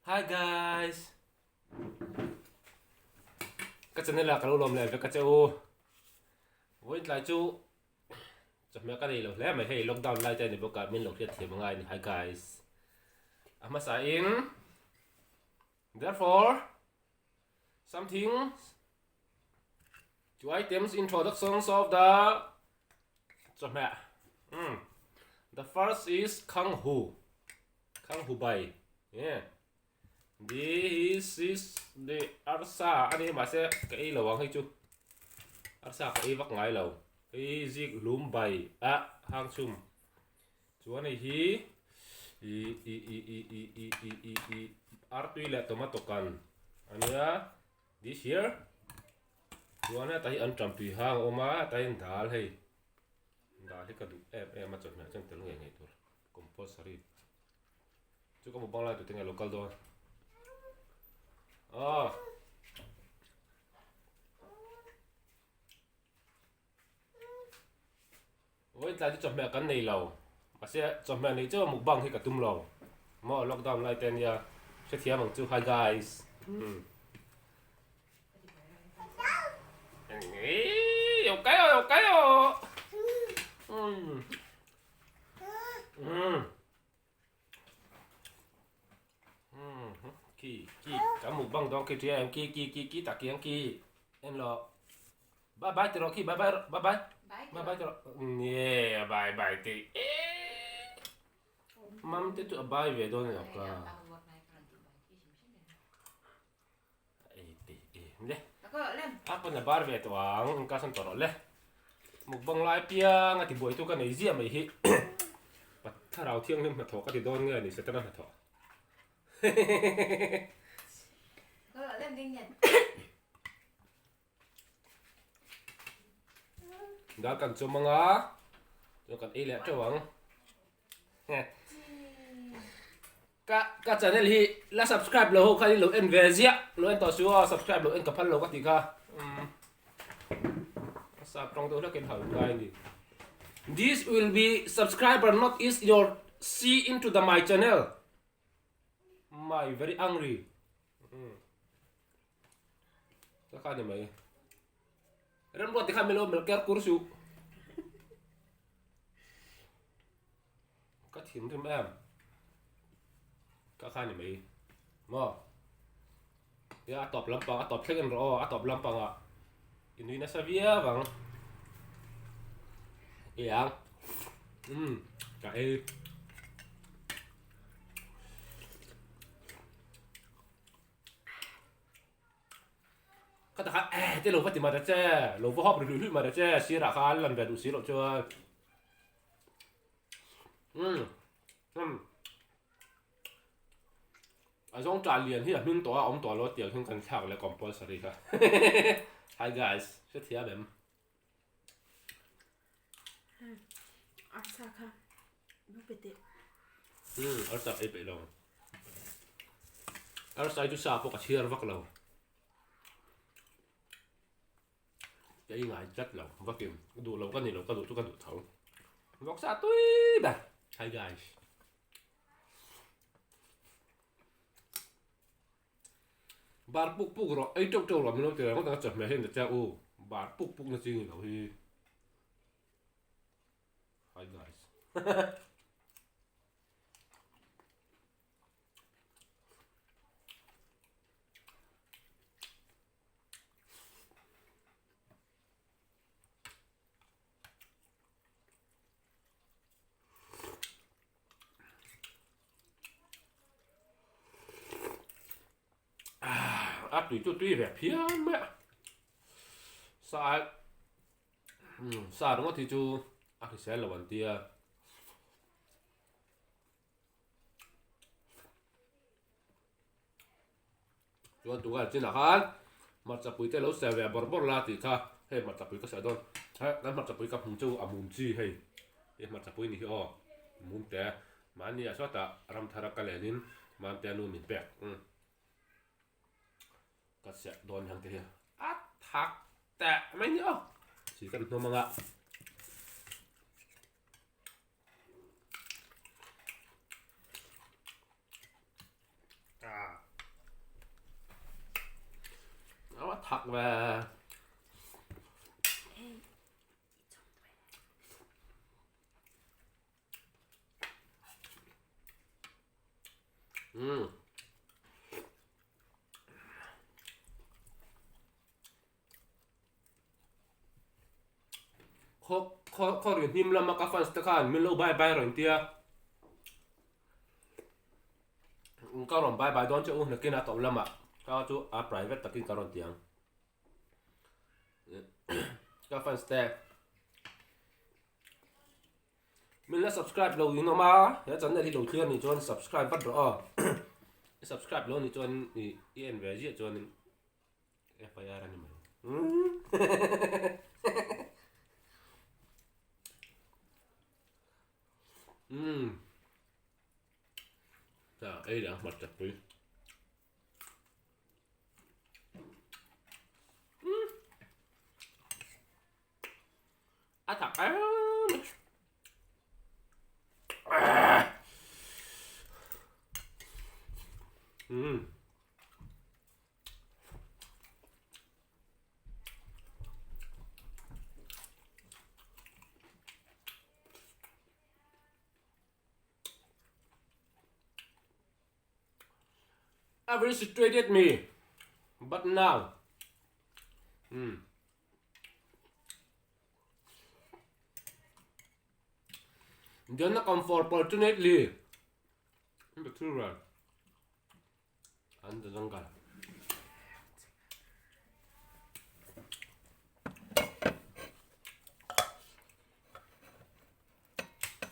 Hi guys. Các channel là cái lồng này với các cháu. Với lại chú chụp mấy cái này rồi lẽ mày hay lockdown lại tên này bốc cả mình lục thiệt thì mọi người. Hi guys. I'm a sign. Therefore, something two items introductions of the Chawhmeh. The first is Kang Hu Bai. Yeah. This is the arsa. Anh em mà sẽ cái lầu hay chú. Arsa cái vắt ngay lầu. Cái zig lúm bay hang chum. Chú anh ấy artui le tomato can. Ania this here. Chú anh ấy tay ăn trầm tùy hang oma tay ăn dal hay. Dal hay cái đủ em mà chọn mẹ chẳng tiếng nghe thôi. Compulsory. Chú có một bông lại tụi tiếng local đó. Với lại chọn mẹ cái này lâu, mà sẽ chọn mẹ này chứ một băng hay cả tum lâu, mà lockdown lại tên ya sẽ thiam bằng chữ hi guys. Yêu cái kỳ cả một băng đó kia em kỳ ta kia kỳ em lo bye bye rồi kỳ bye bye rồi yeah bye thì mắm tiếp tục bye về đâu nữa cả đấy apa na bar về toang ka san toro le một băng lại pia ngay thì buổi tôi cái này riêng mày hi bắt thà rào thiêng lên mà thọ cái thì đôn nghe thì sẽ tên là thọ lên kinh nhận đã cần cho mga cho cần ý lẽ cho bằng các channel hi là subscribe lo khai lo en về zia lo en to su subscribe lo en kapal lo cái gì cả sắp trong tôi là cái hậu gai đi. This will be subscriber not is your see into the my channel. My very angry. Các khán giả mày. Ren buat tikam melo melker kursu. Các thiểm thêm em. Các khán giả mày. Mo. Ya top lampang, top second row, top lampang ah. Ini nasa via bang. Iya. Cáiก็แต่ครับเจ้าหลวงพ่อติมาเจ้าหลวงพ่อหอบหรือมาเจ้าสีราคาลันแบบดูสีหลวงเจ้าไอ้ช่องจานเรียนที่แบบนุ่นตัวอมตัวรถเตี๋ยวขึ้นกันฉากแล้วก่อนปอสวัสดีครับ Hi guys เชื่อเทียบแบบอัศค่ะลูกเป็ดอัลซับเอเปลงอัลซับจุดสาปกับเชียร์วักเราcái ngài chất lẩu và kiểu đủ lẩu cái này lẩu cái đủ cho cái đủ thấu vóc xa túi bè Hi guys bar puk rồi ấy trâu rồi mình nói từ có thể chụp mẹ hình được cha ô bar puk nó chi người lẩu hi Hi guys tùy vẻ phía mẹ xa đúng không thì chú thì sẽ là vấn tia chú cái trên là hát mặt chập bụi tê lấu xe về bor la thì kha hay mặt chập bụi có sẽ đón hay mặt chập bụi gặp hùng châu mùng chi hay mặt chập bụi này mùng té mà anh ấy sao ta ram thara cái này nín mà té nu mình bẹtก็เสียโดนทางเดียวทักแต่ไม่เยอะสีกันตัวมังอ่ะ hắc và khó rin him lama ka fans ta khan min lo bye bye rồi tia ka ron bye bye don chu na kina to lama ka chu a private takin ka ron tiang ka fans te mình là subscribe lâu như nó mà thế chẳng là thì đầu tiên thì cho subscribe bắt rõ subscribe lâu thì cho yên về gì cho nên FIR anh mày Dạ, đây là mặt chặt với thật á Every situated me, but now, then I come for opportunity. The true right, and the jungle.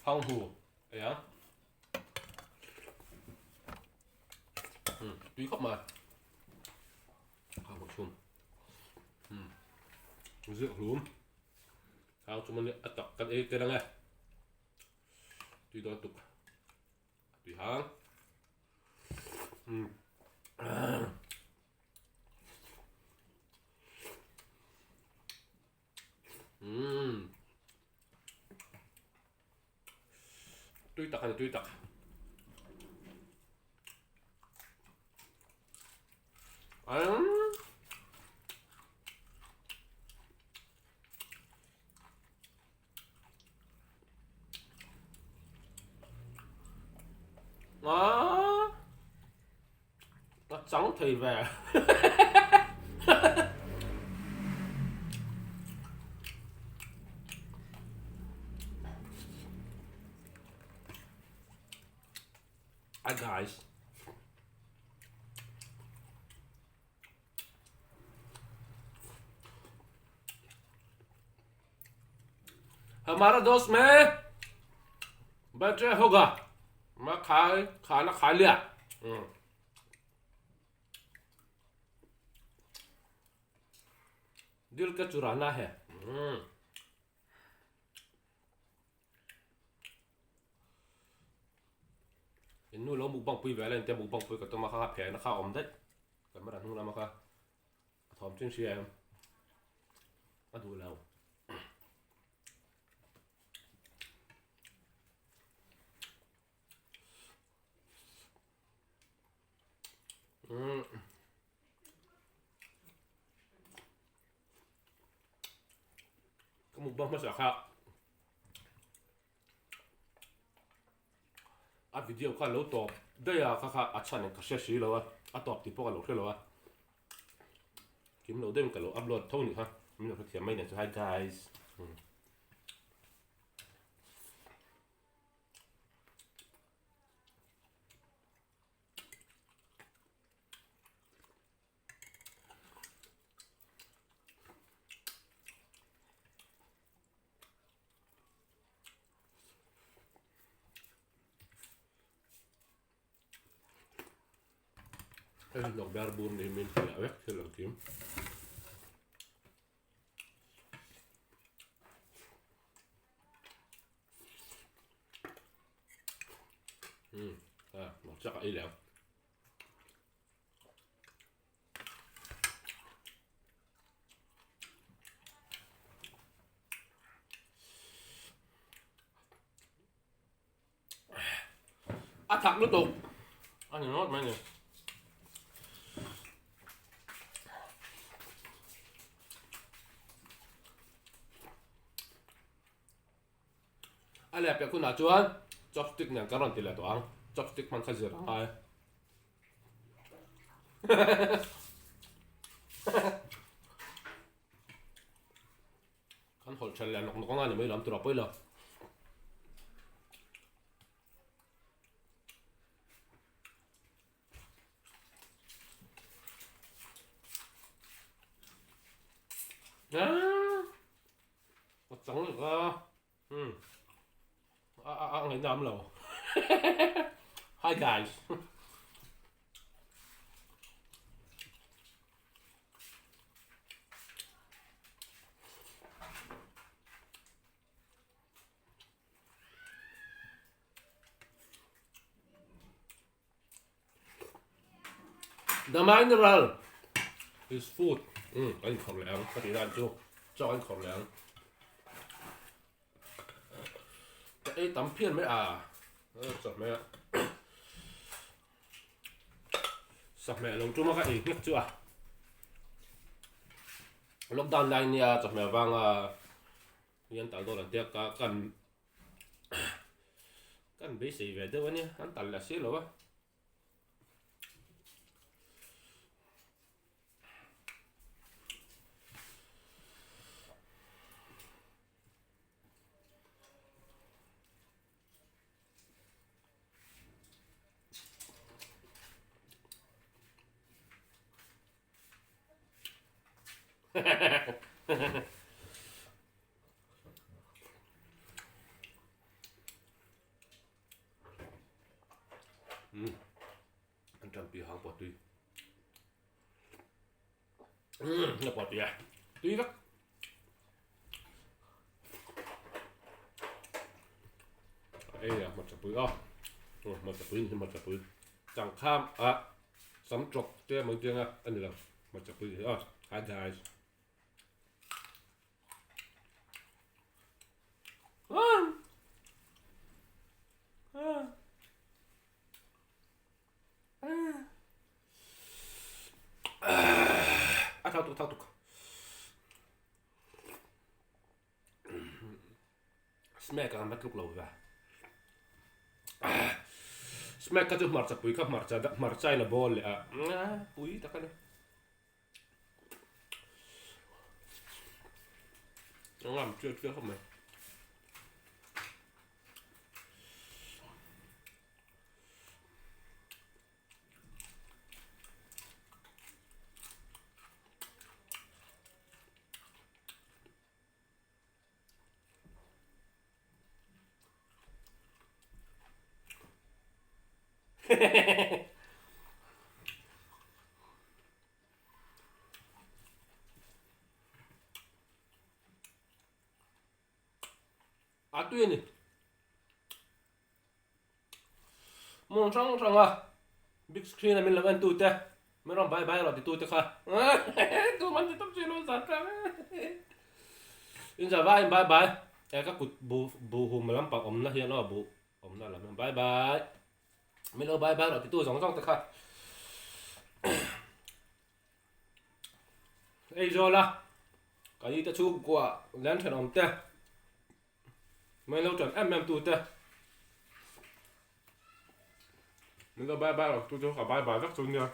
Phong hù, yeah. Tuy khóc mà không một chung rượu lúm sao chúng mình tập cắt ấy cái đó nghe tuy đó tục tùy hang tuy tặc hay tuy tặc nó trắng thì về Hi guys. हमारा दोस्त में बच्चे होगा मैं खाना खा लिया दिल का चुराना है इन्नू लो मुक बांग पुई वेले इंते मुक बांग पुईก็ต้องมาค่าแผงนะค่าอมได้กันมาดันหูแล้วมาค่าถอมจิ้งเชียร์มาดูแล้วก็มุกบ้างมาสักครับอัดวิดีโอกันแล้วตอบได้อะค่ะอัดชันเนี่ยก็เสียสีแล้วอะอัดตอบติดพวกกันหลอกแล้วอะกินเราได้มันกันเราอัพโหลดเท่านี้ฮะมีเราเทียมไม่เนี่ยจะให้ guys nog barbun di min ya weg selo kim nog chắc ấy lẹo thật nó tục anh nói mấy nè anh đẹp cáiคุณnào chuan chopstick này cái rong tì lẹ toang chopstick man khai dừa ai khăn hột chân lẹ nó có ngon thì mới làm từ đó bây giờ một trắng được ngày năm rồi Hi guys the mineral is food anh khẩu lẹng có thể ăn chưa cho anh khẩu lẹng cái tấm phiên mới chọn mẹ sắp mẹ lồng chung cái ý nhất chưa lockdown này nha chọn mẹ vang yên tao tôi là tiếc cần bị gì về đâu nhé anh tận là xí rồi á anh trầm bị hàng bọt tùy là bọt tùy à tùy lắm đây là một chập bưởi một chập bưởi chẳng kham sắm trọc thế mấy tiếng anh được một chập bưởi thế Hi guys thao tục smell cái mất lúc lâu rồi smell cái chút marcha pui cái marcha là bol pui ta cái nó làm chưa không mày tuyên này mong sang big screen này mình làm anh tụi ta mình làm bye bye rồi thì tụi ta khá tụi mình chỉ tập chuyện luôn sao cả in giờ bye bye các cụ bù hùm mà làm bằng ống là hiện nó bù ống là làm bye bye mình làm bye bye rồi thì tụi giống ta khá ấy rồi là cái gì ta chụp của lên thuyền ống ta mình lâu chuẩn em tụi ta mình làm bye bye rồi tụi cho cả bye bye rất chung nha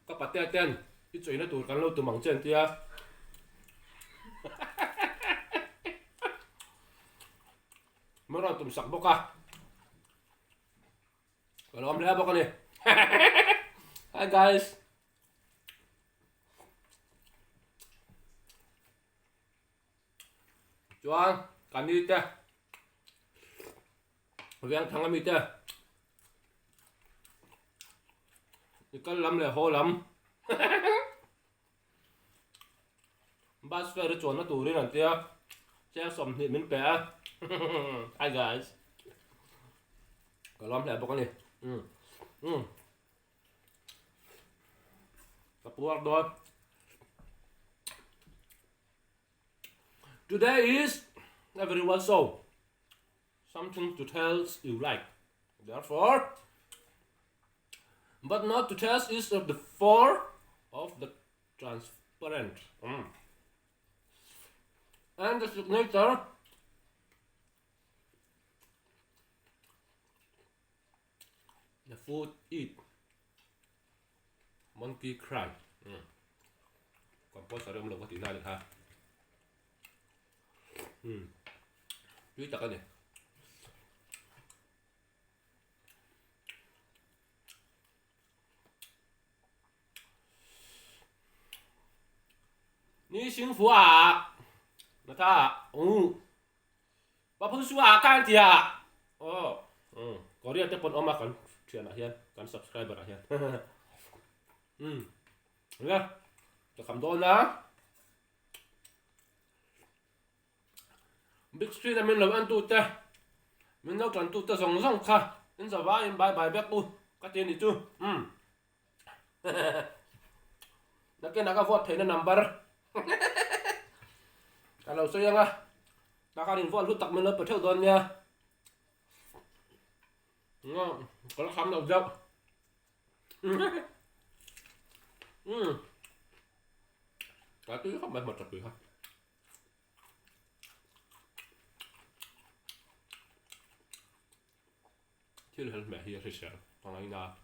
các bạn tên ít chuyện nó tụi cắn lâu tụi mỏng chân tia mới rồi tụi sặc bốc còn ông ra bốc này hi guys Chuan cắn đi tia viên thằng em tia cái lắm là hô lắm bác phải được chuẩn nó tủ đi làm tia che sầm thì mình bé hi guys cái lắm là bốc này tập buộc rồi today is everyone so something to tell you like therefore but not to test is of the four of the transparent. And the signature the food eat monkey cry. Còn có sở động lực có tí nào được ha. Chú chặt cái này. Ni xin phú à. Nó ta. Bà phú su à can thì à. Có riêng tới phần ôm mà còn chuyện là hiền, còn subscriber là hiền. Nghe. Cho cầm đôn á. Big Street là mình làm ăn tụt tê. Mình nấu tròn tụt tê rong rong khá. Nên giờ vãi em bài bếp bù. Các tiền đi chú. Nó kia nó có vọt thấy nó number. Cái lâu xoay á. Nó có đình vọt lúc tặc mình lớp bật theo đồn nha. Có nó khám đầu dậu. Cái túi không phải một trật túi ha. Till helst med här sig själv. Han har inga.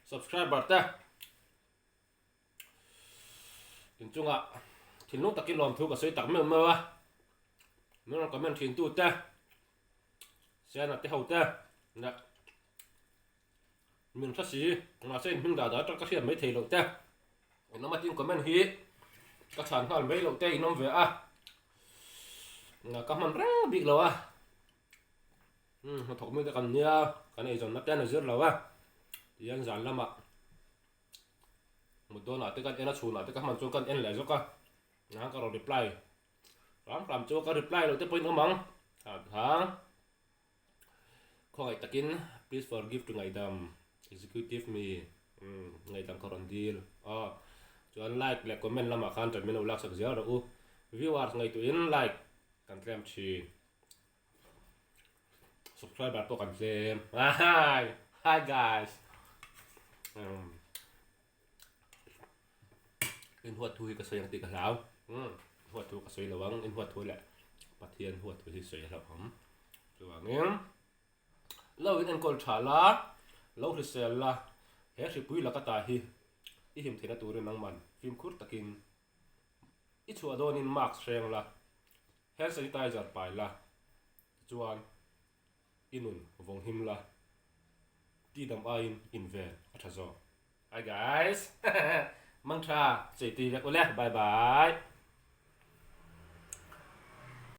Subscribe ta. Tin chung ạ. Thì lúc ta cái lòm thu cả xây tặng mơ mơ à. Nó là comment thiên tu ta. Xe là cái hậu ta. Nè. Mình phát sĩ. Mà xem mình đã trong các hiện mấy thầy lộ ta. Nó mà tin comment hi. Các sản phẩm mấy lộ ta nó về à. Là các món rất bị lộ à. Nó thuộc mình còn nha. Cái này dòng nó tên là rất lâu à. Thì anh dàn lắm ạ. Một đôi nói tới các em nó xù nói tới các mình cho các em lại giúp các. Nó có reply. Làm cho các reply rồi tới point nó mong. Tháng. Không ai takin. Please forgive to ngày đầm. Executive me. Ngày đầm còn deal. Cho anh like, like, comment lắm ạ. Khăn trở mình ưu lạc sạc dẻo rồi. Viewers ngày tụi in like. Cần kèm chi. Subscribe bạn tôi cần xem. Hi guys. In huat thui ka soyang ti ka lao. Huat thu ka soy lawang in huat thu le. Pathian huat thu hi soy lao hom. Chuangin. Lo in kol thala. Lo ri sel la. He ri pui la ka ta hi. I him thina turin nang man. Film khur takin. I chu adon in max reng la. Hand sanitizer pai la. Chuan inun vong him la. Ti dam ain in ven athazo. Hi guys. Mantra, say ti bye bye.